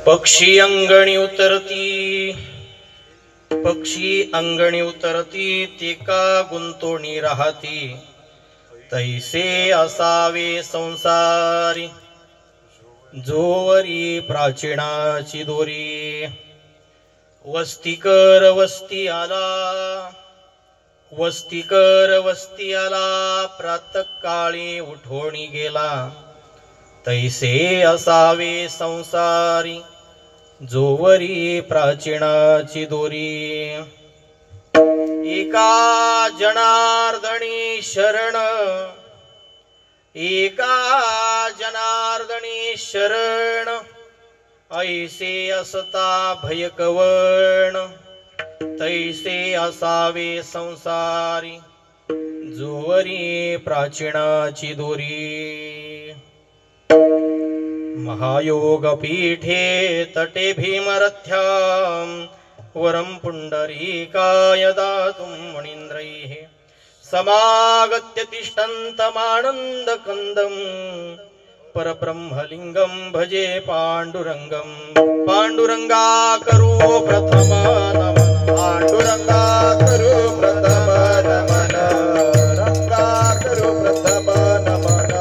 पक्षी अंगणी उतरती ती का गुंतोणी राहती, तैसे असावे संसारी जोवरी प्राचीनाची दोरी. वस्तीकर वस्ती आला प्रातःकाळी उठोणी गेला, तैसे असावे संसारी जोवरी प्राचीनाची दोरी. एका जनार्दनी शरण ऐसे असता भयकवण, तैसे असावे संसारी जोवरी प्राचीनाची दोरी. महायोग पीठे तटे भीमरथ्यां वरं पुंडरीकाय दातुं मुनीन्द्रैः समागत्य तिष्ठन्तमानन्दकन्दं परब्रह्मलिङ्गं भजे पाण्डुरङ्गं. पाण्डुरङ्गा करो प्रथम नमन, पाण्डुरङ्गा करो प्रथम नमन, रङ्गा करो प्रथम नमन,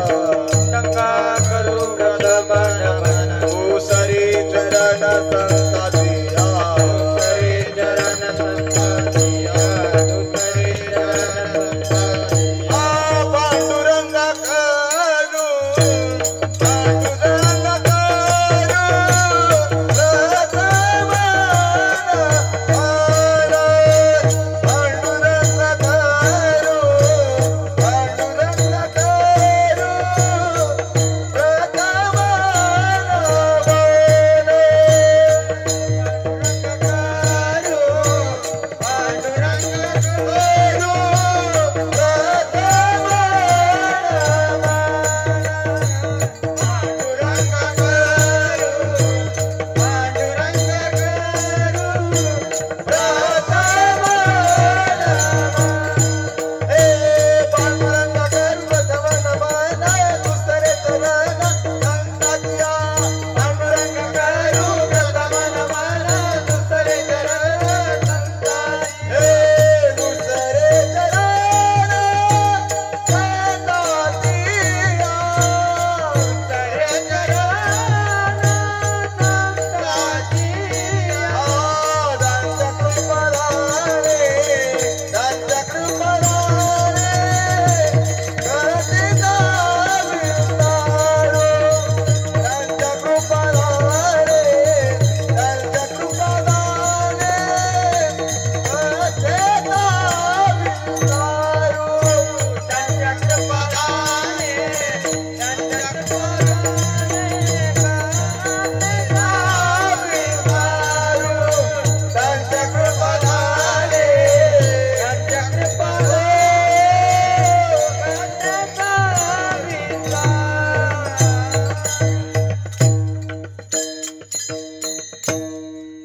रङ्गा करो प्रथम नमन. सरे चरण संताजिया, सरे चरण संताजिया, सरे चरण संताजिया. पांडुरंगा करो, पांडुरंगा करो प्रथम नमन, पांडुरंगा करो,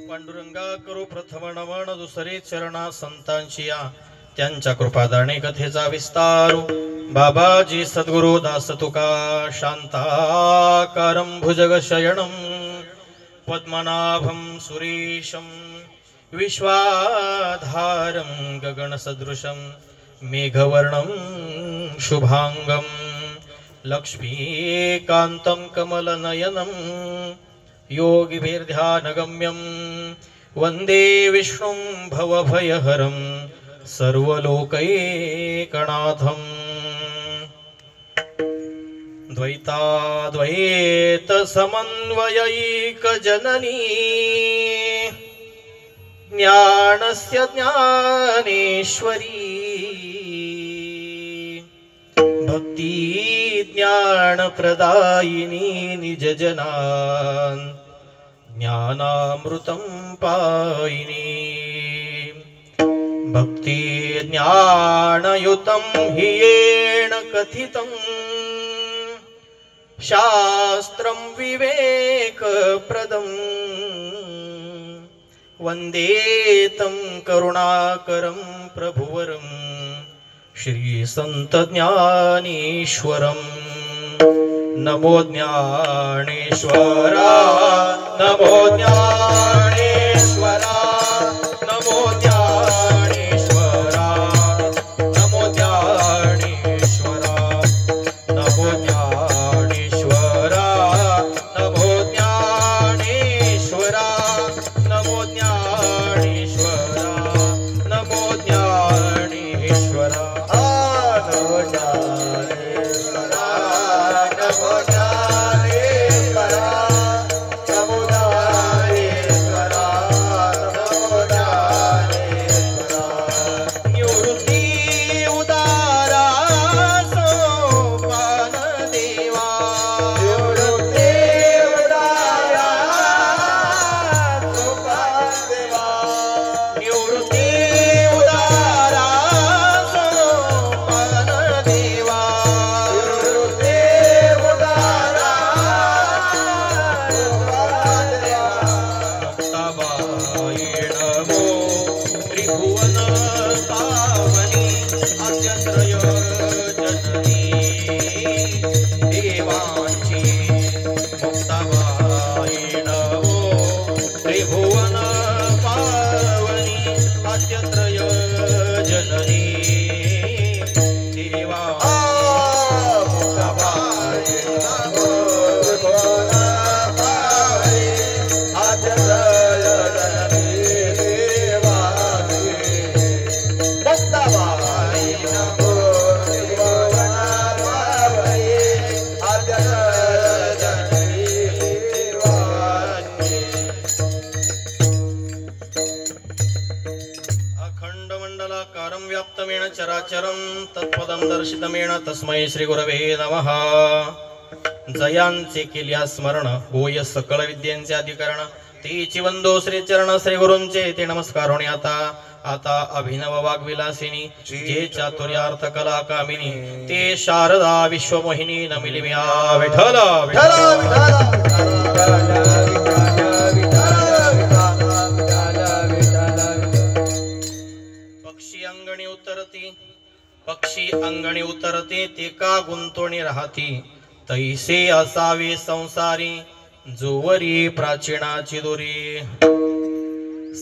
पांडुरंगा करो प्रथम दुसरे चरणा संतांशिया त्यांच्या कृपादाने कथेचा विस्तार. बाबाजी सद्गुरु दास तुका शांताकारं भुजगशयनं पद्मनाभं सुरेशं विश्वाधारं गगनसदृशं मेघवर्णं शुभांगं लक्ष्मीकान्तं कमलनयनं योगिभिर्ध्यानगम्यं वंदे विष्णुं भवभयहरं सर्वलोकैकनाथं. द्वैताद्वैत समन्वयैक जननी ज्ञानस्य ज्ञानेश्वरी भक्ति ज्ञान प्रदायिनी निजजनान् ज्ञानामृतं पायिनी. भक्ति ज्ञानयुतं हि येन कथितं शास्त्रं विवेकप्रदं वन्दे तं करुणाकरं प्रभुवरं श्रीसन्तज्ञानेश्वरं. नमो ज्ञानेश्वरा नमो ज्ञानेश्वरा नमो ज्ञानेश्वरा नमो ज्ञानेश्वरा नमो ज्ञानेश्वरा नमो ज्ञानेश्वरा नमो ज्ञानेश्वरा नमो ज्ञानेश्वरा नमो ज्ञानेश्वरा नमो ज्ञानेश्वरा नमो ज्ञानेश्वरा नमो ज्ञानेश्वरा निवृत्ती उदारा सोपान देवा निवृत्ती उदारा सोपान देवा निवृत्ती उदारा सोपान देवा निवृत्ती उदारा सोपान देवा मुक्ताबाई नमो त्रिभुवन पावनी अद्यत्रय जननी देवांची मुक्ताबाई नमो त्रिभुवन पावनी अद्यत्रय जननी देवांची मुक्ताबाई नमो त्रिभुवन पावनी अद्यत्रय जननी देवांची मुक्ताबाई नमो त्रिभुवन पावनी अद्यत्रय जननी देवांची अखंड मंडलाकारं व्याप्तमेन चराचरं तत्पदं दर्शितमेन तस्मै श्री गुरवे नमः जयांचे केल्या स्मरण होय सकळ विद्यांचे अधिकरण तेची वंदो श्री चरण श्री गुरूंचे ते नमस्कार होणे आता अभिनव वाग्विलासिनी जे चातुर्यार्थ कला कामिनी ते शारदा विश्वमोहिनी नमिली म्या विठ्ठल पक्षी अंगणी उतरते ते का गुंतोणी राहती तैसे असावे संसारी जोवरी प्राचीनाची दोरी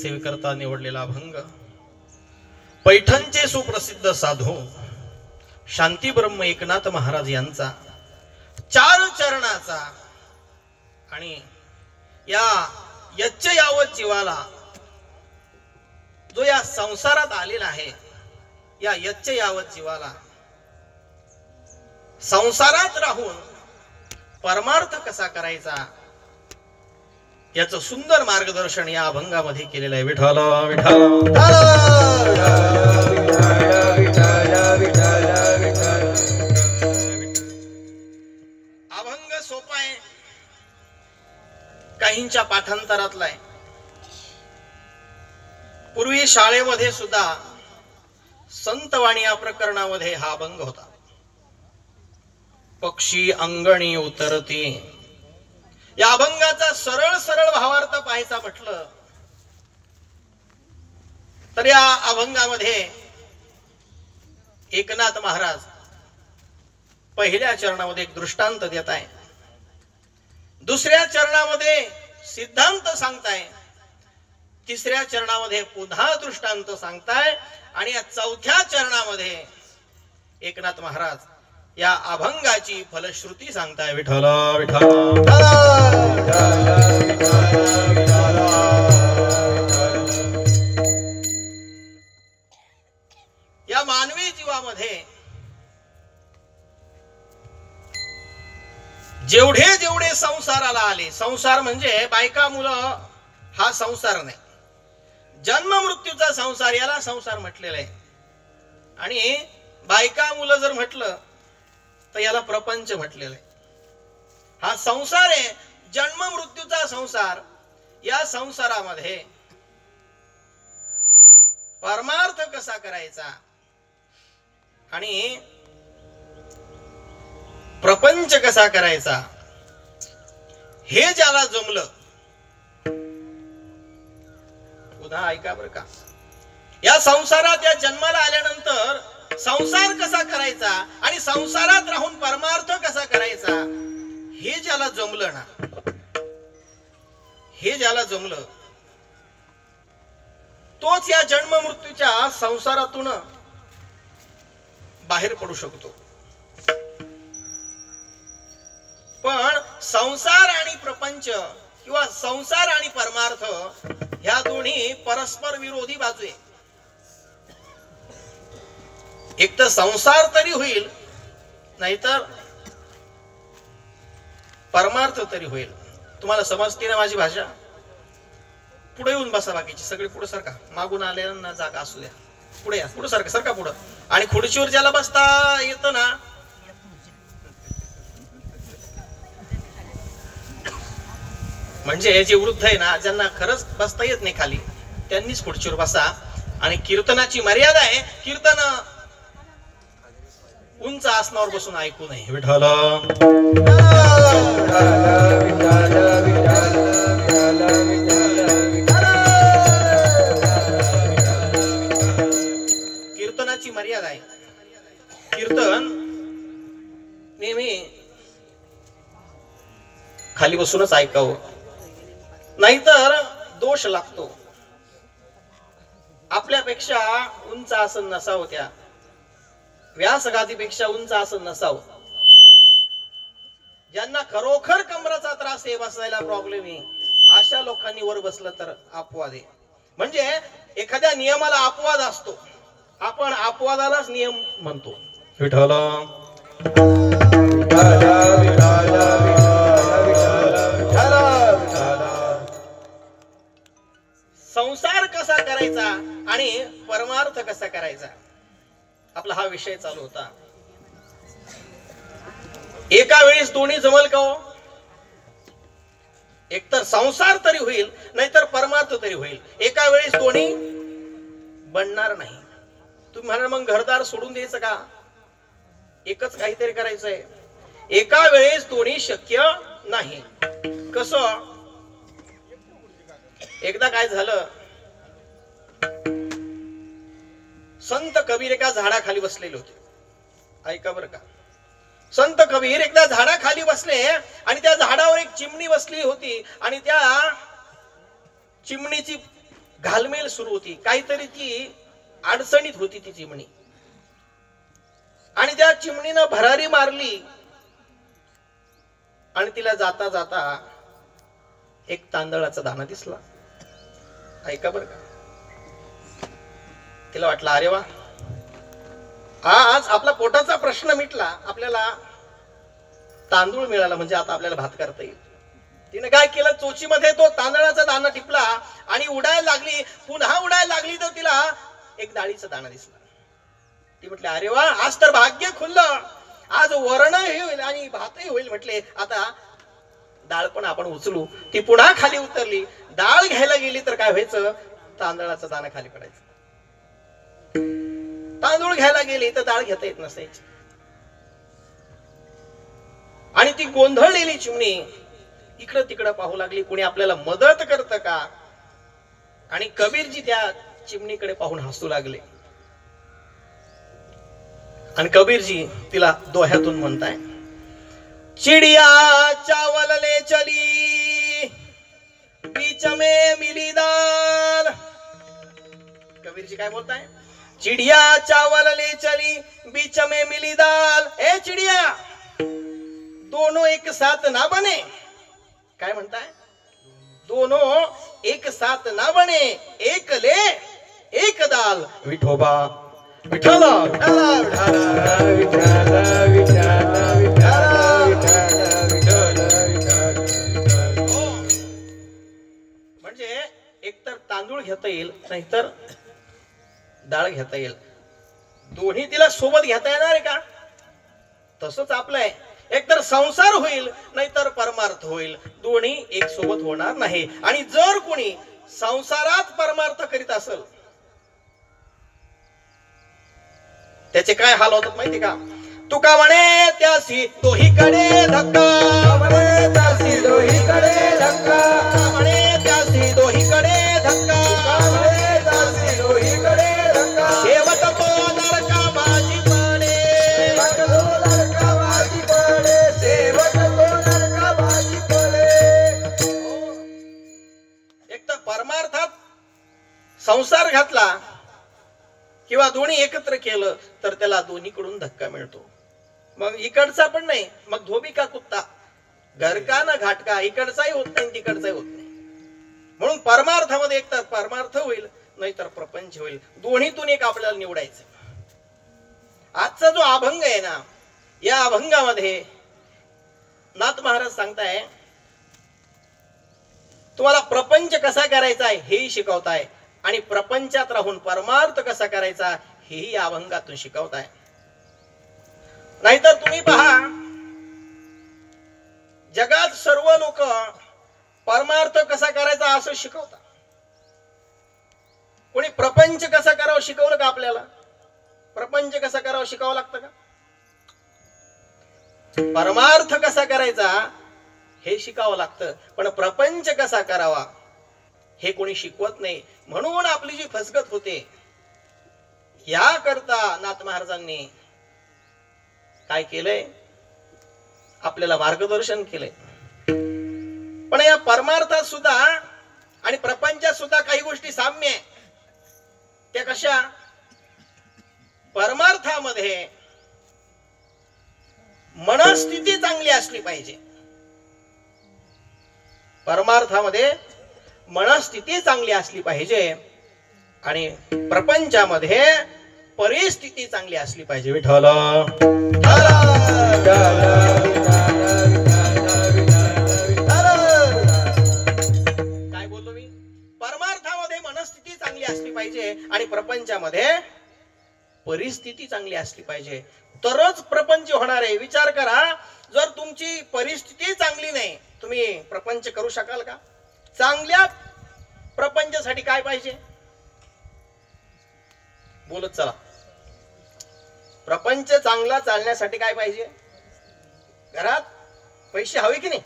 सेवकर्ता निवडलेला अभंग पैठणचे सुप्रसिद्ध साधू शांती ब्रह्म एकनाथ महाराज यांचा 4 चरणाचा आणि या यच्च यावत जीवाला जो या संसारात आलेला आहे या यच्च यावत जीवाला संसारात राहून परमार्थ कसा करायचा याचं सुंदर मार्गदर्शन या अभंगामध्ये केलेलं आहे विठ्ठल अभंग सोपा आहे काहींच्या पाठांतरातला आहे पूर्वी शाळेमध्ये सुद्धा संतवाणी या प्रकरणामध्ये हा अभंग होता पक्षी अंगणी उतरती या अभंगाचा सरळ सरळ भावार्थ पाहायचा म्हटलं तर या अभंगामध्ये एकनाथ महाराज पहिल्या चरणामध्ये एक दृष्टांत देत आहे दुसऱ्या चरणामध्ये सिद्धांत सांगताय तिसऱ्या चरणामध्ये पुन्हा दृष्टांत सांगताय आणि या चौथ्या चरणामध्ये एकनाथ महाराज या अभंगाची फलश्रुती सांगताय विठ्ठल या मानवी जीवामध्ये जेवढे जेवढे संसाराला आले संसार म्हणजे बायका मुलं हा संसार नाही जन्म मृत्यूचा संसार याला संसार म्हटलेला आहे आणि बायका मुलं जर म्हटलं तर याला प्रपंच म्हटलेलं आहे हा संसार आहे जन्म मृत्यूचा संसार या संसारामध्ये परमार्थ कसा करायचा आणि प्रपंच कसा करायचा हे ज्याला जमलं पुन्हा ऐका बरं का या संसारात या जन्माला आल्यानंतर संसार कसा करायचा आणि संसारात राहून परमार्थ कसा करायचा हे ज्याला जमलं ना हे ज्याला जमलं तोच या जन्म मृत्यूच्या संसारातून बाहेर पडू शकतो. पण संसार आणि प्रपंच किंवा संसार आणि परमार्थ ह्या दोन्ही परस्पर विरोधी बाजू आहे. एक तर संसार तरी होईल, नाहीतर परमार्थ तरी होईल. तुम्हाला समजते ना माझी भाषा? पुढे येऊन बसा, बाकीची सगळे पुढे सरका, मागून आलेल्यांना जागा असू द्या. पुढे या, पुढे सरका, सरका पुढं. आणि खुर्चीवर ज्याला बसता येतं ना, म्हणजे जे वृद्ध आहे ना, ज्यांना खरंच बसता येत नाही खाली, त्यांनीच खुर्चीवर बसा. आणि कीर्तनाची मर्यादा आहे, कीर्तन उंच आसनावर बसून ऐकू नये. विठ्ठल कीर्तनाची मर्यादा आहे. कीर्तन नेहमी खाली बसूनच ऐकावं, नाहीतर दोष लागतो. आपल्यापेक्षा उंच आसन नसावं, त्या व्यासगादीपेक्षा उंच आसन नसावं. ज्यांना खरोखर कमराचा त्रास आहे, बसायला प्रॉब्लेम आहे, अशा लोकांनी वर बसलं तर अपवाद आहे. म्हणजे एखाद्या नियमाला अपवाद असतो, आपण अपवादालाच नियम म्हणतो. विठ्ठल संसार कसा करायचा आणि परमार्थ कसा करायचा, आपला हा विषय चालू होता. एका वेळेस दोन्ही जमल का हो? एकतर संसार तरी होईल, नाहीतर परमार्थ तरी होईल. एका वेळेस दोन्ही बनणार नाही. तुम्ही म्हणाल मग घरदार सोडून द्यायचं का? एकच काहीतरी करायचंय. एका वेळेस दोन्ही शक्य नाही. कसं? एकदा काय झालं, संत कबीर एका झाडाखाली बसलेले होते. ऐका बरं का, संत कबीर एकदा झाडाखाली बसले आणि त्या झाडावर एक चिमणी बसली होती आणि त्या चिमणीची घालमेल सुरू होती. काहीतरी ती अडचणीत होती ती चिमणी, आणि त्या चिमणीनं भरारी मारली आणि तिला जाता जाता एक तांदळाचा दाणा दिसला. ऐका बरं का, तिला वाटलं अरे वा, आज आपला पोटाचा प्रश्न मिटला, आपल्याला तांदूळ मिळाला, म्हणजे आता आपल्याला भात करता येईल. तिने काय केलं, चोचीमध्ये तो तांदळाचा दाणा टिपला आणि उडायला लागली. पुन्हा उडायला लागली तर तिला एक डाळीचा दाणा दिसला. ती म्हटली अरे वा, आज तर भाग्य खुललं, आज वरणही होईल आणि भातही होईल. म्हटले आता डाळ पण आपण उचलू. ती पुन्हा खाली उतरली, डाळ घ्यायला गेली तर काय व्हायचं, तांदळाचा दाणा खाली पडायचा. तांदूळ घ्यायला गेली तर डाळ घेता येत नसायची. आणि ती गोंधळलेली चिमणी इकडं तिकडं पाहू लागली, कोणी आपल्याला मदत करतं का? आणि कबीरजी त्या चिमणीकडे पाहून हसू लागले. आणि कबीरजी तिला दोह्यातून म्हणताय, चिडिया चावल ले चली बीच में मिली दाल. कबीरजी काय बोलताय, चिड़िया चावल ले चली बीच में मिली दाल. ए चिड़िया, दोनों एक साथ ना बने. काय म्हणताय, दोनों एक साथ ना बने, एक ले एक दाल. विठोबा विठ्ठल म्हणजे एकतर तांदूळ घेता येईल, नाहीतर डाळ घेता येईल. दोन्ही तिला सोबत घेता येणार आहे का? तसंच आपलं आहे, एकतर संसार होईल नाहीतर परमार्थ होईल. दोन्ही एक सोबत होणार नाही. आणि जर कोणी संसारात परमार्थ करीत असेल, त्याचे काय हाल होतात माहिती का? तुका म्हणे त्यासी दोहीकडे धक्का, म्हणे त्यासी दोहीकडे धक्का, म्हणे त्यासी दोहीकडे धक्का, म्हणे त्यासी दोहीकडे धक्का. शेवट तो नरकामाची पडे, शेवट तो नरकामाची पडे, शेवट तो नरकामाची पडे. संसार घातला किंवा दोन्ही एकत्र केलं तर त्याला दोन्हीकडून धक्का मिळतो. मग इकडचा पण नाही, मग धोबी का कुत्ता, घर का ना घाट का, इकडचाही होत नाही तिकडचाही होत नाही. म्हणून परमार्थामध्ये एक तर परमार्थ होईल नाही तर प्रपंच होईल, दोन्हीतून एक आपल्याला निवडायचं. आजचा जो अभंग आहे ना, या अभंगामध्ये नाथ महाराज सांगताय तुम्हाला प्रपंच कसा करायचा आहे हेही शिकवताय आणि प्रपंचात राहून परमार्थ कसा करायचा हेही या अभंगातून शिकवताय. नाहीतर तुम्ही पहा, जगात सर्व लोक परमार्थ कसा करायचा असं शिकवतात. कोणी प्रपंच कसा करावं शिकवलं का आपल्याला? प्रपंच कसा करावं शिकावं लागतं का? परमार्थ कसा करायचा हे शिकावं लागतं, पण प्रपंच कसा करावा हे कोणी शिकवत नाही. म्हणून आपली जी फसगत होते, या करता नाथ महाराजांनी काय केलंय, आपल्याला मार्गदर्शन केलंय. पण या परमार्थात सुद्धा आणि प्रपंचात सुद्धा काही गोष्टी साम्य आहे. त्या कशा? परमार्थामध्ये मनस्थिती चांगली असली पाहिजे. परमार्थामध्ये मनस्थिती चांगली असली पाहिजे आणि प्रपंचामध्ये परिस्थिती चांगली असली पाहिजे. विठ्ठल काय बोलतो मी? परमार्थामध्ये मनस्थिती चांगली असली पाहिजे आणि प्रपंचामध्ये परिस्थिती चांगली असली पाहिजे, तरच प्रपंच होणार आहे. विचार करा, जर तुमची परिस्थिती चांगली नाही, तुम्ही प्रपंच करू शकाल का? चांगल्या प्रपंचासाठी काय पाहिजे? बोलत चला. प्रपंच चांगला चालण्यासाठी काय पाहिजे? घरात पैसे हवे की नाही?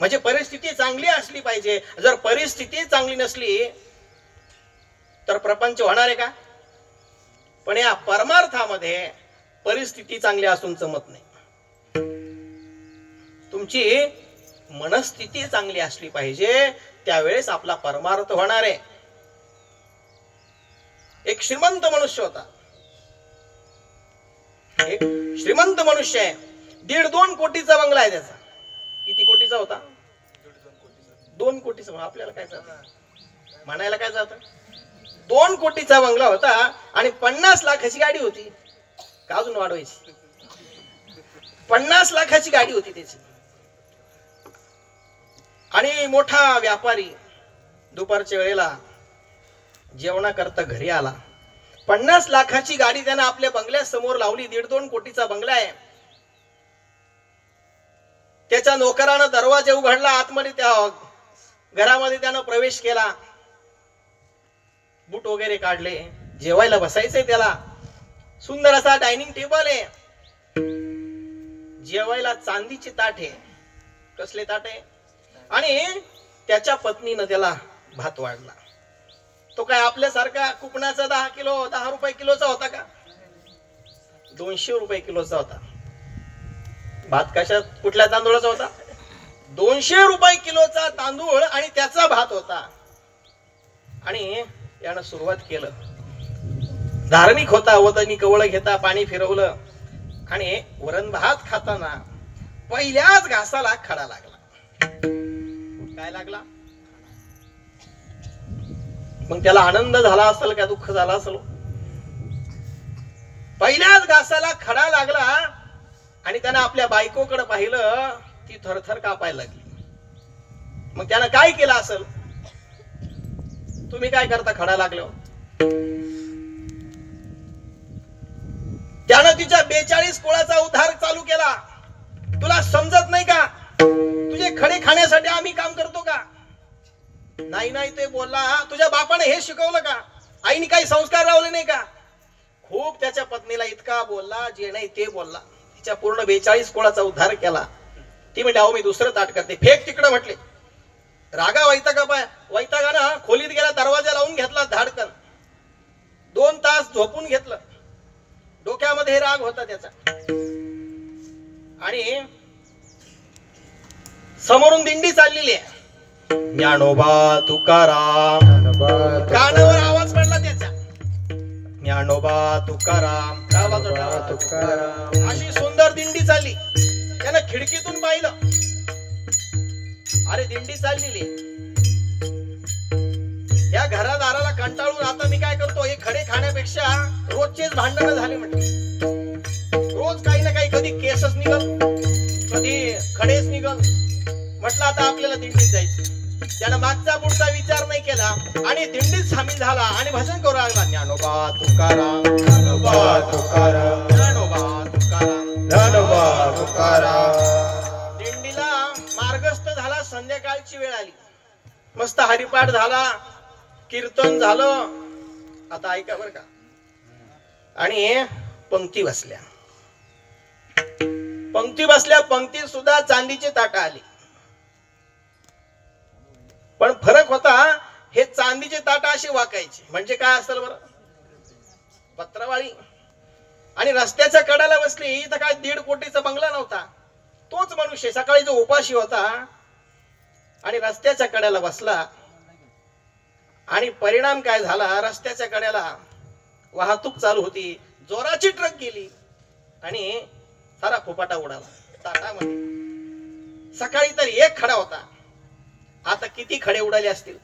म्हणजे परिस्थिती चांगली असली पाहिजे. जर परिस्थिती चांगली नसली तर प्रपंच होणार आहे का? पण या परमार्थामध्ये परिस्थिती चांगली असून जमत नाही. तुमची मनस्थिती चांगली असली पाहिजे, त्यावेळेस आपला परमार्थ होणार आहे. एक श्रीमंत मनुष्य होता. एक श्रीमंत मनुष्य आहे, 1.5-2 कोटीचा बंगला आहे त्याचा. किती कोटीचा होता? 2 कोटीचा. आपल्याला काय जातं म्हणायला, काय जातं? 2 कोटीचा बंगला होता आणि 50 लाखाची गाडी होती. का अजून वाढवायची? 50 लाखाची गाडी होती त्याची. आणि मोठा व्यापारी दुपारच्या वेळेला जेवणाकरता घरी आला. 50 लाखाची गाडी त्यानं आपल्या बंगल्या समोर लावली. 1.5-2 कोटीचा बंगला आहे. त्याच्या नोकरानं दरवाजा उघडला, आतमध्ये त्या घरामध्ये त्यानं प्रवेश केला. बूट वगैरे काढले, जेवायला बसायचंय त्याला. सुंदर असा डायनिंग टेबल आहे. जेवायला चांदीची ताट आहे. कसले ताट आहे? आणि त्याच्या पत्नीनं त्याला भात वाढला. तो काय आपल्यासारखा कुपनाचा 10 रुपये किलोचा होता का? 200 रुपये किलोचा होता. भात कशा कुठल्या तांदूळाचा होता? 200 रुपये किलोचा तांदूळ आणि त्याचा भात होता. आणि यानं सुरुवात केलं. धार्मिक होता. वदनी कवळ घेता पाणी फिरवलं आणि वरण भात खाताना पहिल्याच घासाला खडा लागला. काय लागला? मग त्याला आनंद झाला असेल का दुःख झाला असेल? पहिल्याच घासाला खडा लागला आणि त्यानं आपल्या बायकोकडे पाहिलं, ती थरथर कापायला लागली. मग त्यानं काय केलं असेल? तुम्ही काय करता खडा लागल्यावर? त्यानं तिच्या 42 कुळाचा उद्धार चालू केला. तुला समजत नाही का? तुझे खडे खाण्यासाठी आम्ही काम करतो का? नाही नाही ते बोलला. तुझ्या बापाने हे शिकवलं का? आईने काही संस्कार लावले नाही का? खूप त्याच्या पत्नीला इतका बोलला, जे नाही ते बोलला. तिच्या पूर्ण 42 कुळाचा उद्धार केला. ती म्हणजे अहो मी दुसरं ताट करते, फेक तिकडे म्हटले. रागा वैतागानं खोलीत गेला, दरवाजा लावून घेतला धाडकन. 2 तास झोपून घेतलं. डोक्यामध्ये राग होता त्याचा. आणि समोरून दिंडी चाललेली आहे. ज्ञानोबा तुकाराम. कानावर आवाज ज्ञानोबा तुकाराम, तुकाराम. अशी सुंदर दिंडी चालली. त्यानं खिडकीतून पाहिलं, अरे दिंडी चाललेली. या घरादाराला कंटाळून आता मी काय करतो, हे खडे खाण्यापेक्षा रोजचेच भांडण झाले म्हटले. रोज काही ना काही, कधी केसच निघल, कधी खडेच निघल. म्हटलं आता आपल्याला दिंडीत जायचं. त्यानं मागचा पुढचा विचार नाही केला आणि दिंडीत सामील झाला आणि भजन करू लागला. ज्ञानोबा तुकाराम, ज्ञानोबा तुकाराम, ज्ञानोबा तुकाराम, ज्ञानोबा तुकाराम. दिंडीला मार्गस्थ झाला. संध्याकाळची वेळ आली. मस्त हरिपाठ झाला, कीर्तन झालं. आता ऐका बर का. आणि पंक्ती बसल्या. पंक्तीत सुद्धा चांदीचे ताटा आले. पण फरक होता, हे चांदीचे ताटा असे वाकायचे. म्हणजे काय असेल बरं, पत्रवाळी. आणि रस्त्याच्या कडाला बसली. इथं काय 1.5 कोटीचा बंगला नव्हता. तोच मनुष्य सकाळी जो उपाशी होता आणि रस्त्याच्या कड्याला बसला. आणि परिणाम काय झाला, रस्त्याच्या कड्याला वाहतूक चालू होती, जोराची ट्रक गेली आणि सारा फोपाटा उडाला ताटामध्ये. सकाळी तर 1 खडा होता, आता किती खडे उडाले असतील,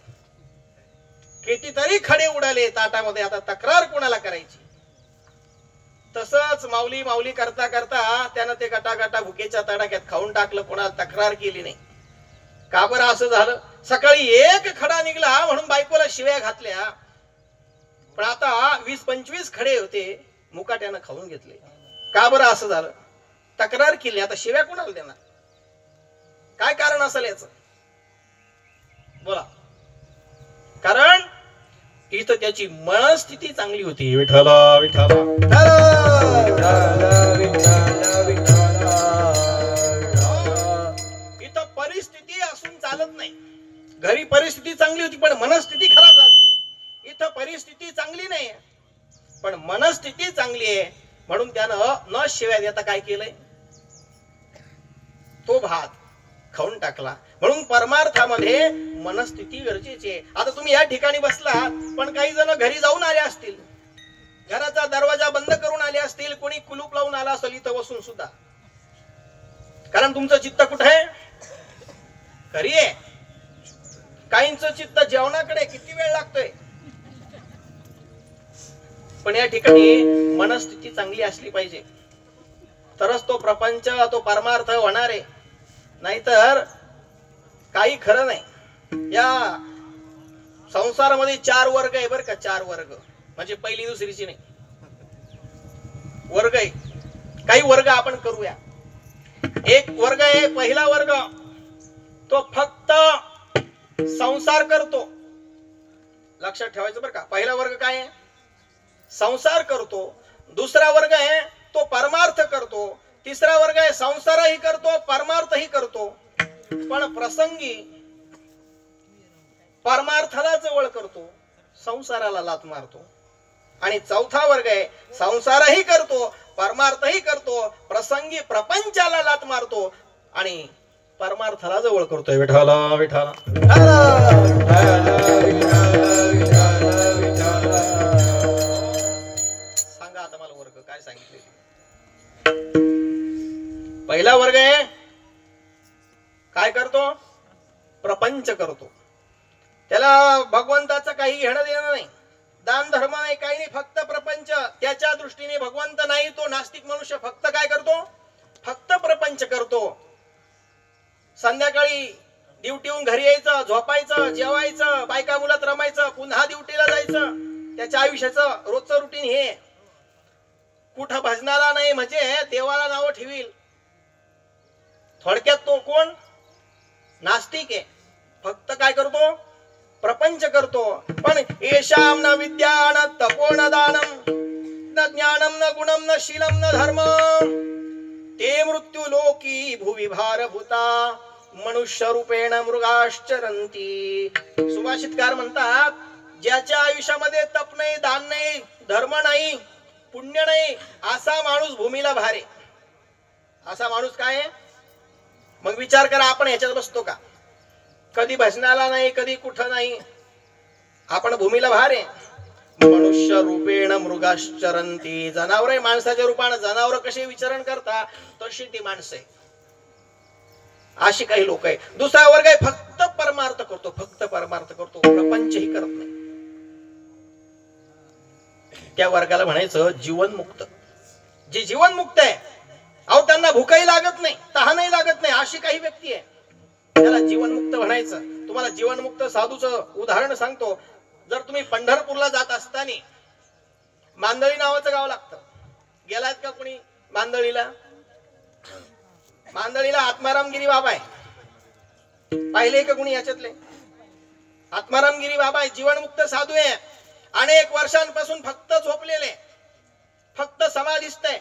कितीतरी खडे उडाले ताटामध्ये. आता तक्रार कोणाला करायची. तसंच माऊली माऊली करता करता त्यानं ते गटागटा भुकेच्या तडाख्यात खाऊन टाकलं. कोणाला तक्रार केली नाही. का बरं असं झालं. सकाळी 1 खडा निघला म्हणून बायकोला शिव्या घातल्या, पण आता 20-25 खडे होते, मुकाट्यानं खाऊन घेतले. का बरं असं झालं. तक्रार केली, आता शिव्या कोणाला देणार. काय कारण असेल याचं, बोला. कारण इथं त्याची मनस्थिती चांगली होती. विठ्ठला विठ्ठला इथं परिस्थिती असून चालत नाही. घरी परिस्थिती चांगली होती पण मनस्थिती खराब झाली. इथं परिस्थिती चांगली नाही पण मनस्थिती चांगली आहे, म्हणून त्यानं न शिव्या देता काय केलंय, तो भात खाऊन टाकला. म्हणून परमार्थामध्ये मनस्थिती गरजेची आहे. आता तुम्ही या ठिकाणी बसला, पण काही जण घरी जाऊन आले असतील, घराचा दरवाजा बंद करून आले असतील, कोणी कुलूप लावून आला असेल इथं बसून सुद्धा. कारण तुमचं चित्त कुठे आहे, घरी आहे. काहींचं चित्त जेवणाकडे. किती वेळ लागतोय. पण या ठिकाणी मनस्थिती चांगली असली पाहिजे, तरच तो प्रपंच, तो परमार्थ होणार आहे. नाहीतर काही खरं नाही. या संसारामध्ये 4 वर्ग आहे बर का. 4 वर्ग म्हणजे पहिली दुसरीची नाही, वर्ग आहे. काही वर्ग आपण करूया. एक वर्ग आहे, पहिला वर्ग, तो फक्त संसार करतो. लक्षात ठेवायचं बर का. पहिला वर्ग काय आहे, संसार करतो. दुसरा वर्ग आहे तो परमार्थ करतो. तिसरा वर्ग आहे संसारही करतो परमार्थही करतो, पण प्रसंगी परमार्थाला जवळ करतो, संसाराला लात मारतो. आणि चौथा वर्ग आहे संसारही करतो परमार्थही करतो, प्रसंगी प्रपंचाला लात मारतो आणि परमार्थाला जवळ करतोय. विठ्ठला विठ्ठला सांगा आता मला वर्ग काय सांगितले. पहिला वर्ग आहे काय करतो, प्रपंच करतो. त्याला भगवंताचं काही घेणं देणं नाही, दान धर्म नाही, काही नाही, फक्त प्रपंच. त्याच्या दृष्टीने भगवंत नाही. तो नास्तिक मनुष्य फक्त काय करतो, फक्त प्रपंच करतो. संध्याकाळी ड्युटीहून घरी यायचं, झोपायचं, जेवायचं, बायका मुलात रमायचं, पुन्हा ड्युटीला जायचं. त्याच्या आयुष्याचं रोजचं रुटीन हे. कुठं भजनाला नाही म्हणजे देवाला नाव ठेवील. थोडक्यात तो कोण, नास्तिक आहे. फक्त काय करतो, प्रपंच करतो. पण येशाम न विद्या न तपो न दानम न ज्ञानम न गुणम न शीलम न धर्म ते मृत्यू लोकी भुवि भारभूता मनुष्य रूपेण मृगाश्चरंती. सुभाषितकार म्हणतात, ज्याच्या आयुष्यामध्ये तप नाही, दान नाही, धर्म नाही, पुण्य नाही, असा माणूस भूमीला भारे. असा माणूस काय आहे. मग विचार करा, आपण ह्याच्यात बसतो का, कधी भजनाला नाही, कधी कुठं नाही, आपण भूमीला भार आहे. मनुष्य रूपेण मृगाश्चरंती, जनावरे माणसाच्या रूपाने जनावर कसे विचरण करता तशी ती माणसं आहे. अशी काही लोक आहे. दुसरा वर्ग आहे फक्त परमार्थ करतो, फक्त परमार्थ करतो, प्रपंचही करत नाही. त्या वर्गाला म्हणायचं जीवनमुक्त. जे जीवनमुक्त आहे, अहो त्यांना भूकही लागत नाही, तहानही लागत नाही, अशी काही व्यक्ती आहे, त्याला जीवनमुक्त म्हणायचं. तुम्हाला जीवनमुक्त साधूचं उदाहरण सांगतो. जर तुम्ही पंढरपूरला जात असताना मांदळी नावाचं गाव लागतं. गेलात का कोणी मांदळीला? मांदळीला आत्मारामगिरी बाबा आहे, पाहिले का कोणी याच्यातले? आत्मारामगिरी बाबा आहे, जीवनमुक्त साधू आहे. अनेक वर्षांपासून फक्त झोपलेले, फक्त समाधीस्थ आहे,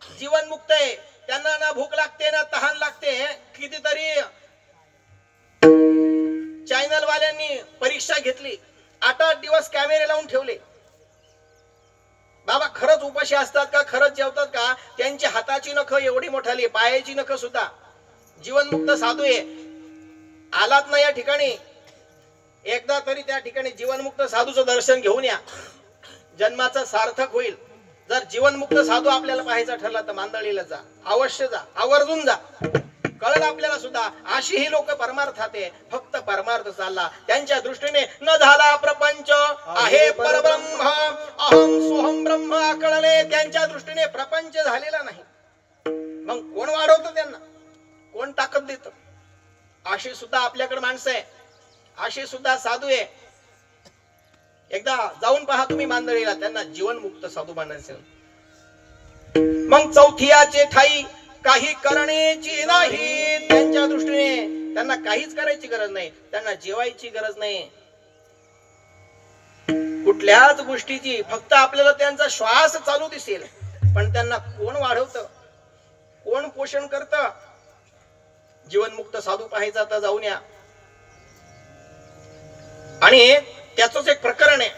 जीवनमुक्त आहे. त्यांना ना भूक लागते ना तहान लागते. कितीतरी चॅनल वाल्यांनी परीक्षा घेतली, 8-8 दिवस कॅमेरे लावून ठेवले. बाबा खरंच उपाशी असतात का, खरंच जेवतात का? त्यांची हाताची नख एवढी मोठाली, पायाची नख सुद्धा. जीवनमुक्त साधू आहे. आलात ना या ठिकाणी, एकदा तरी त्या ठिकाणी जीवनमुक्त साधूचं दर्शन घेऊन या, जन्माचं सार्थक होईल. जर जीवनमुक्त साधू आपल्याला पाहायचा ठरला तर मांदळीला जा, अवश्य जा, आवर्जून जा, कळलं आपल्याला सुद्धा. अशी ही लोक परमार्थात आहे, फक्त परमार्थ चालला. त्यांच्या दृष्टीने न झाला प्रपंच, आहे परब्रह्म, अहम सोहम ब्रह्म कळले. त्यांच्या दृष्टीने प्रपंच झालेला नाही. मग कोण वाढवतं त्यांना, कोण ताकद देतं? अशी सुद्धा आपल्याकडे माणसं आहे, अशी सुद्धा साधू आहे. एकदा जाऊन पहा तुम्ही मांदळीला, त्यांना जीवनमुक्त साधू बनायचे. मग चौथियाचे ठाई काही करण्याची नाही. त्यांच्या दृष्टीने त्यांना काहीच करायची गरज नाही, त्यांना जेवायची गरज नाही, कुठल्याच गोष्टीची. फक्त आपल्याला त्यांचा श्वास चालू दिसेल, पण त्यांना कोण वाढवतं, कोण पोषण करतं? जीवनमुक्त साधू पाहायचा तर जाऊन या. आणि त्याचंच एक प्रकरण आहे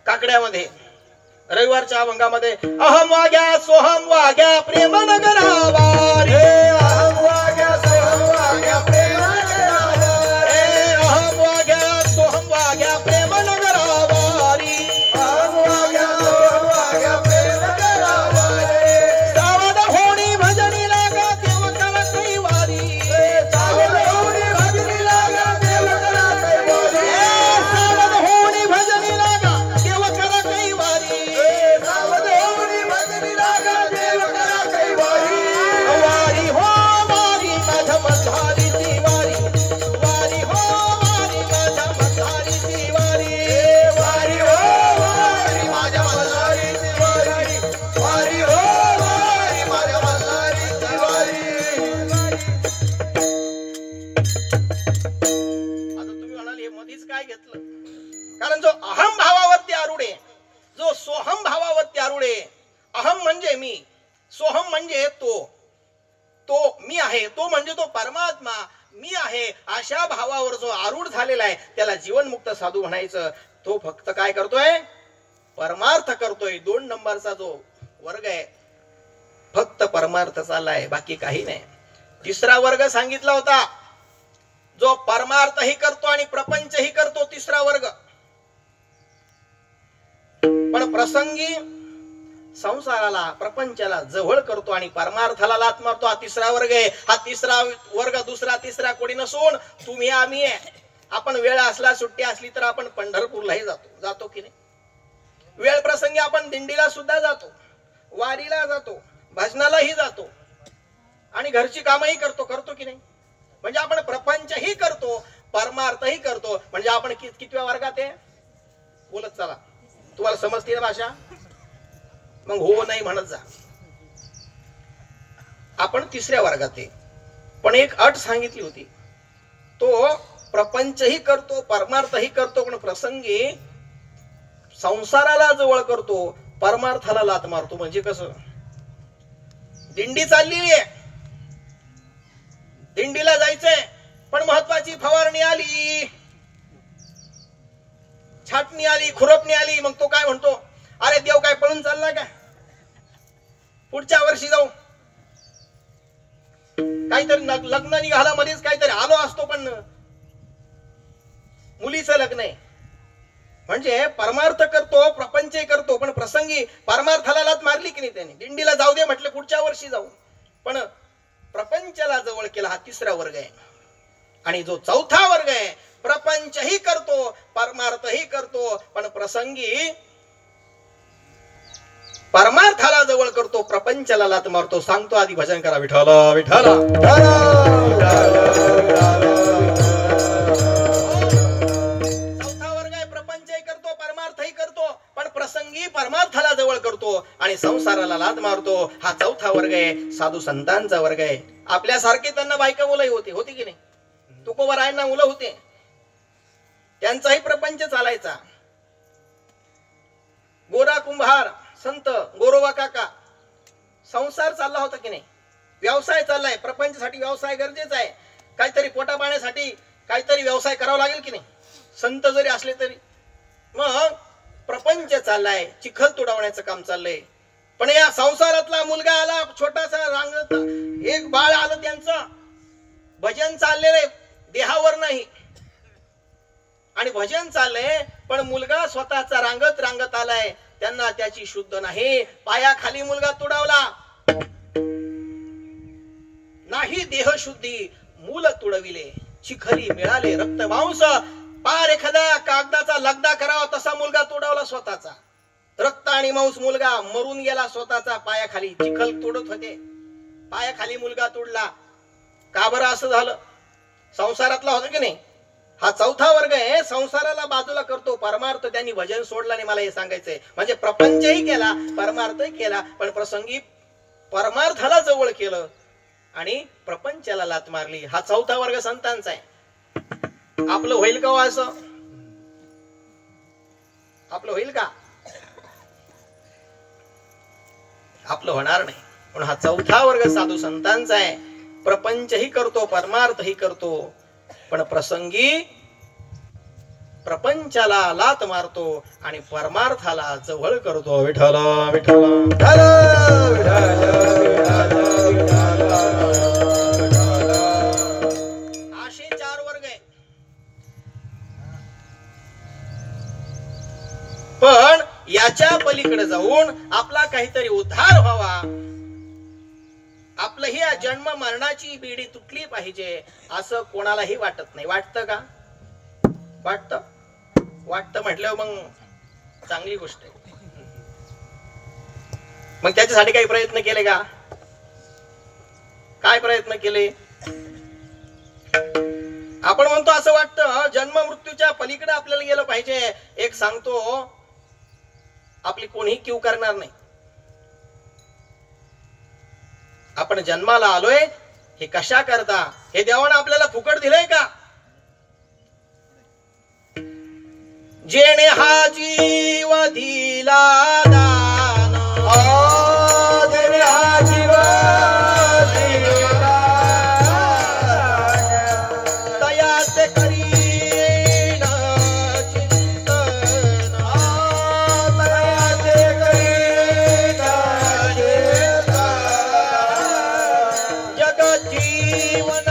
काकड्यामध्ये, रविवारच्या अभंगामध्ये. अहम वाग्या सोहम वाग्या प्रेम नगरावारी, अहम वाग्या सोहम वाग्या प्रेम नगरावारी, अहम वाग्या सोहम वाग्या प्रेम नगरावारी, अहम वाग्या सोहम वाग्या प्रेम नगरावारी. सावध होणी भजनी लागा देव करा कैवारी, सावध होणी भजनी लागा देव करा कैवारी, सावध होणी भजनी लागा देव करा कैवारी, सावध होणी भजनी लागा देव करा कैवारी. वारी हो वारी माझ्या मल्हारीची वारी, वारी हो वारी माझ्या मल्हारीची वारी, वारी हो वारी माझ्या मल्हारीची वारी, वारी हो वारी माझ्या मल्हारीची वारी. आता तुम्ही म्हणाल हे मधीच काय घेतलं? कारण जो अहम भावावरती आरूढे, जो सोहम भावावरती आरूढे, अहम म्हणजे मी, सोहम म्हणजे तो मी आहे, तो म्हणजे तो परमात्मा, मी आहे, अशा भावावर जो आरूढ झालेला आहे त्याला जीवनमुक्त साधू म्हणायचं. तो फक्त काय करतोय? परमार्थ करतोय. 2 नंबरचा जो वर्ग आहे फक्त परमार्थ चाललाय, बाकी काही नाही. तिसरा वर्ग सांगितला होता, जो परमार्थही करतो आणि प्रपंचही करतो, तिसरा वर्ग. पण प्रसंगी संसाराला प्रपंचाला जवळ करतो आणि परमार्थाला लात मारतो, हा तिसरा वर्ग आहे. हा तिसरा वर्ग दुसरा तिसरा कोणी नसून तुम्ही आम्ही आहे. आपण वेळ असला, सुट्टी असली तर आपण पंढरपूरलाही जातो की नाही? वेळ प्रसंगी आपण दिंडीला सुद्धा जातो, वारीला जातो, भजनालाही जातो आणि घरची कामही करतो की नाही? म्हणजे आपण प्रपंचही करतो, परमार्थही करतो. म्हणजे आपण कितव्या वर्गात आहे? बोलत चला, तुम्हाला समजते ना भाषा? मग हो नाही म्हणत जा. आपण तिसऱ्या वर्गात आहे. पण एक अट सांगितली होती, तो प्रपंचही करतो, परमार्थही करतो, पण प्रसंगी संसाराला जवळ करतो, परमार्थाला लात मारतो. म्हणजे कसं? दिंडी चाललेली आहे, दिंडीला जायचंय, पण महत्वाची फवारणी आली, छाटणी आली, खुरपणी आली. मग तो काय म्हणतो? अरे देव काय पळून चालला का? पुढच्या वर्षी जाऊ. काहीतरी लग्न निघाला मध्येच, काहीतरी आलो असतो, पण मुलीचं लग्न आहे, म्हणजे परमार्थ करतो, प्रपंच करतो, पण प्रसंगी परमार्थाला लात मारली की नाही त्याने. दिंडीला जाऊ दे म्हटलं पुढच्या वर्षी जाऊ, पण प्रपंचाला जवळ केला. हा तिसरा वर्ग आहे. आणि जो चौथा वर्ग आहे, प्रपंचही करतो, परमार्थही करतो, पण प्रसंगी परमार्थाला जवळ करतो, प्रपंचाला लात मारतो. सांगतो आधी भजन करा, विठ्ठल विठ्ठल चौथा वर्ग आहे, प्रपंचही करतो, परमार्थही करतो, पण प्रसंगी परमार्थाला जवळ करतो आणि संसाराला लात मारतो. हा चौथा वर्ग आहे, साधू संतांचा वर्ग आहे. आपल्यासारखे त्यांना बायका मुलंही होती की नाही. तुकोबरायांना मुलं होते, त्यांचाही प्रपंच चालायचा. गोरा कुंभार संत गोरोबा काका, संसार चालला होता की नाही, व्यवसाय चाललाय. प्रपंचासाठी व्यवसाय गरजेचा आहे. काहीतरी पोटा पाण्यासाठी काहीतरी व्यवसाय करावा लागेल की नाही, संत जरी असले तरी. मग प्रपंच चाललाय, चिखल तुडवण्याचं काम चाललंय. पण या संसारातला मुलगा आला, छोटासा रांगत एक बाळ आलं, त्यांचं भजन चाललेलं देहावर नाही, आणि भजन चाललंय, पण मुलगा स्वतःचा रांगत रांगत आलाय. त्यांना त्याची शुद्ध नाही. पायाखाली मुलगा तुडवला नाही, देहशुद्धी मूल तुडविले. चिखली मिळाले रक्त मांस, पार एखाद्या कागदाचा लगदा करावा तसा मुलगा तुडवला स्वतःचा. रक्त आणि मांस मुलगा मरून गेला स्वतःचा पायाखाली. चिखल तुडत होते, पायाखाली मुलगा तुडला. का बरं असं झालं? संसारातला होता की नाही. हा चौथा वर्ग आहे, संसाराला बाजूला करतो, परमार्थ त्यांनी भजन सोडला नाही. मला हे सांगायचंय, म्हणजे प्रपंचही केला, परमार्थही केला, पण प्रसंगी परमार्थाला जवळ केलं आणि प्रपंचाला लात मारली. हा चौथा वर्ग संतांचा आहे. आपलं होईल का असं? आपलं होईल का? आपलं होणार नाही. पण हा चौथा वर्ग साधू संतांचा आहे. प्रपंचही करतो, परमार्थही करतो, पण प्रसंगी प्रपंचाला लात मारतो आणि परमार्थाला जवळ करतो. विठ्ठल विठ्ठल विठ्ठल असे चार वर्ग आहे. पण याच्या पलीकडे जाऊन आपला काहीतरी उद्धार व्हावा, आपलं ही जन्म मरणाची बीडी तुटली पाहिजे असं कोणालाही वाटत नाही. वाटतं का? वाटतं म्हटल्यावर मग चांगली गोष्ट आहे. मग त्याच्यासाठी काही प्रयत्न केले का? काय प्रयत्न केले? आपण म्हणतो असं वाटतं जन्म मृत्यूच्या पलीकडे आपल्याला गेलं पाहिजे. एक सांगतो, आपली कोणीही क्यू करणार नाही. आपण जन्माला आलोय हे कशा करता? हे देवाने आपल्याला फुकट दिलंय का? जेणे हा जीव दिला दान, जेणे हा जीव दिला दयाचे करीन चिंतन, दयाचे करीन जगत जीवन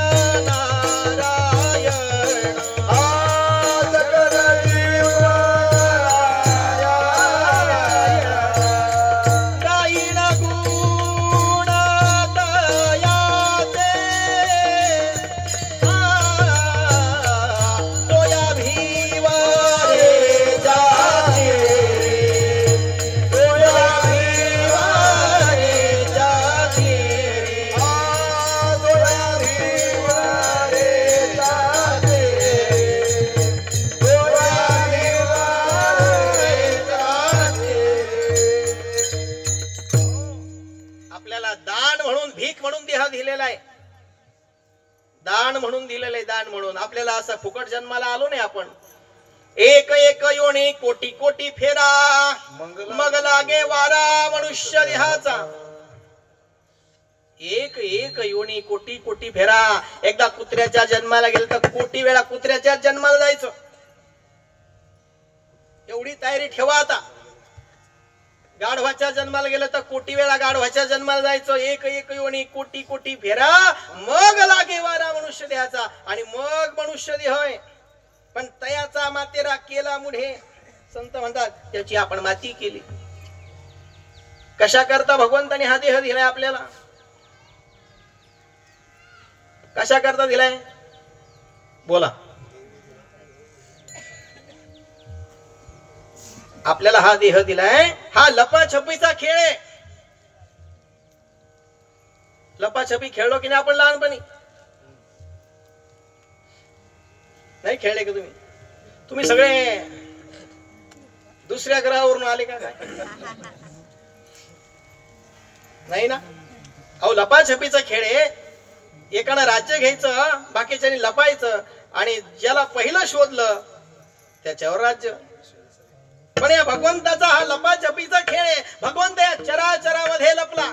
नारायण, दान म्हणून दिलेलं आहे. दान म्हणून आपल्याला असं फुकट जन्माला आलो नाही आपण. एक एक योनी कोटी कोटी फेरा, मग लागे वारा मनुष्य देहाचा. एक एक योनी कोटी कोटी फेरा. एकदा कुत्र्याच्या जन्माला गेलं तर कोटी वेळा कुत्र्याच्या जन्माला जायचं. एवढी तयारी ठेवा. आता गाढवाच्या जन्माला गेलं तर कोटी वेळा गाढवाच्या जन्माला जायचं. एक एक योनी कोटी कोटी फेरा, मग लागे वारा मनुष्य देहाचा. आणि मग मनुष्य देह आहे, पण तयाचा मातेरा केला मुढे. संत म्हणतात त्याची आपण माती केली. कशा करता भगवंताने हा देह दिलाय आपल्याला? कशा करता दिलाय बोला? आपल्याला हा देह दिलाय, हा लपाछपीचा खेळ आहे. लपाछपी खेळलो की नाही आपण लहानपणी? नाही खेळले का तुम्ही? तुम्ही सगळे दुसऱ्या ग्रहावरून आले का काय? नाही ना. अहो लपाछपीचा खेळ आहे. एकानं राज्य घ्यायचं, बाकीच्यानी लपायचं आणि ज्याला पहिलं शोधलं त्याच्यावर राज्य. पण या भगवंताचा हा लपाछपीचा खेळ आहे. भगवंत या चराचरामध्ये लपला,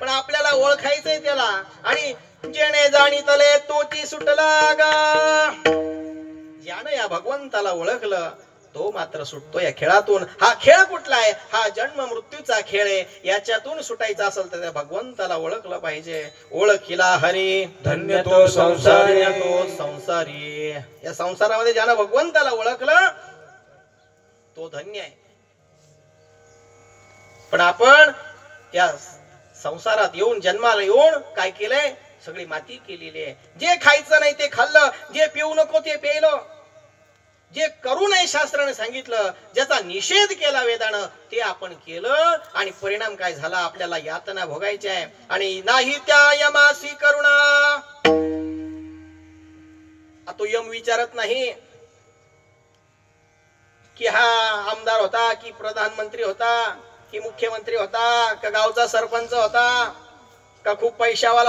पण आपल्याला ओळखायचंय त्याला. आणि जेणे जाणीतले तोची सुटला गा. ज्यानं या भगवंताला ओळखलं तो मात्र सुटतो या खेळातून. हा खेळ कुठला आहे? हा जन्म मृत्यूचा खेळ आहे. याच्यातून सुटायचं असेल तर त्या भगवंताला ओळखलं पाहिजे. ओळखिला हरी धन्य तो संसारी. तो संसारी. या संसारामध्ये ज्यानं भगवंताला ओळखलं तो धन्य आहे. पण आपण या संसारात येऊन, जन्माला येऊन काय केलंय? सगळी माती केलेली आहे. जे खायचं नाही ते खाल्लं, जे पिऊ नको ते प्यायलं, जे करू नये शास्त्राने सांगितलं, ज्याचा निषेध केला वेदानं ते आपण केलं. आणि परिणाम काय झाला? आपल्याला यातना भोगायच्या आहे. आणि नाही त्या यमासी करुणा. तो यम विचारत नाही की हा आमदार होता की प्रधानमंत्री होता की मुख्यमंत्री होता का गावचा सरपंच होता का खूप पैशावाला